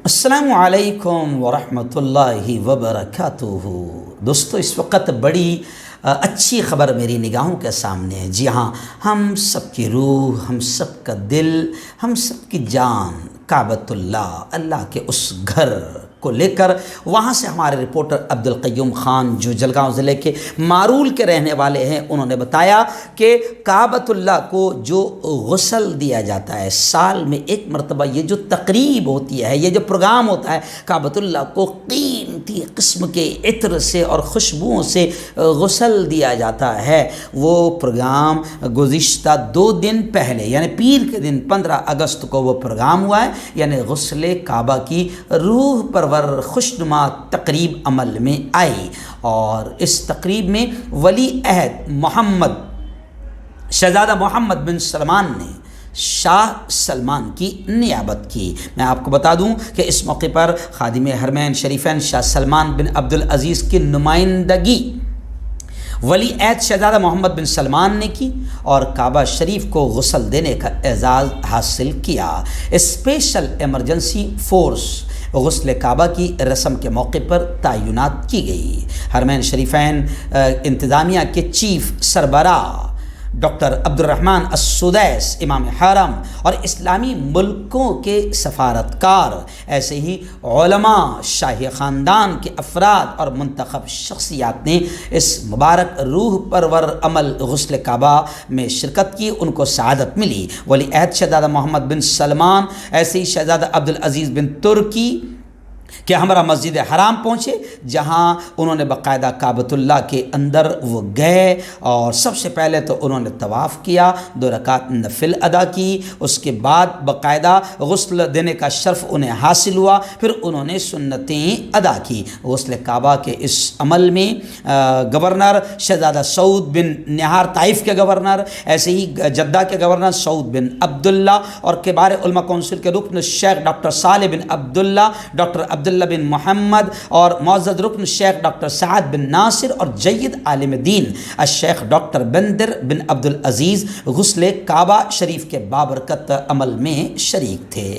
السلام علیکم ورحمۃ اللہ وبرکاتہ۔ دوستو، اس وقت بڑی اچھی خبر میری نگاہوں کے سامنے ہے۔ جی ہاں، ہم سب کی روح، ہم سب کا دل، ہم سب کی جان کعبۃ اللہ کے اس گھر کو لے کر وہاں سے ہمارے رپورٹر عبدالقیوم خان جو جلگاؤں ضلع کے مارول کے رہنے والے ہیں، انہوں نے بتایا کہ کعبۃ اللہ کو جو غسل دیا جاتا ہے، سال میں ایک مرتبہ یہ جو تقریب ہوتی ہے، یہ جو پروگرام ہوتا ہے، کعبۃ اللہ کو قیمتی قسم کے عطر سے اور خوشبوؤں سے غسل دیا جاتا ہے۔ وہ پروگرام گزشتہ 2 دن پہلے یعنی پیر کے دن 15 اگست کو وہ پروگرام ہوا ہے، یعنی غسل کعبہ کی روح پرور خوشنما تقریب عمل میں آئی، اور اس تقریب میں ولی عہد شہزادہ محمد بن سلمان نے شاہ سلمان کی نیابت کی۔ میں آپ کو بتا دوں کہ اس موقع پر خادم حرمین شریفین شاہ سلمان بن عبدالعزیز کی نمائندگی ولی عہد شہزادہ محمد بن سلمان نے کی اور کعبہ شریف کو غسل دینے کا اعزاز حاصل کیا۔ اسپیشل ایمرجنسی فورس غسل کعبہ کی رسم کے موقع پر تعینات کی گئی۔ حرمین شریفین انتظامیہ کے چیف سربراہ ڈاکٹر عبدالرحمن السدیس امام حرم اور اسلامی ملکوں کے سفارتکار، ایسے ہی علماء، شاہی خاندان کے افراد اور منتخب شخصیات نے اس مبارک روح پرور عمل غسل کعبہ میں شرکت کی۔ ان کو سعادت ملی۔ ولی عہد شہزادہ محمد بن سلمان، ایسے ہی شہزادہ عبدالعزیز بن ترکی کہ ہمارا مسجد حرام پہنچے، جہاں انہوں نے باقاعدہ کعبۃ اللہ کے اندر وہ گئے اور سب سے پہلے تو انہوں نے طواف کیا، 2 رکعت نفل ادا کی، اس کے بعد باقاعدہ غسل دینے کا شرف انہیں حاصل ہوا، پھر انہوں نے سنتیں ادا کی۔ غسل کعبہ کے اس عمل میں گورنر شہزادہ سعود بن نہار طائف کے گورنر، ایسے ہی جدہ کے گورنر سعود بن عبداللہ اور کبار علماء کونسل کے رکن شیخ ڈاکٹر صالح بن عبداللہ، ڈاکٹر عبداللہ بن محمد اور معزز رکن شیخ ڈاکٹر سعد بن ناصر اور جید عالم دین الشیخ ڈاکٹر بندر بن عبدالعزیز غسل کعبہ شریف کے بابرکت عمل میں شریک تھے۔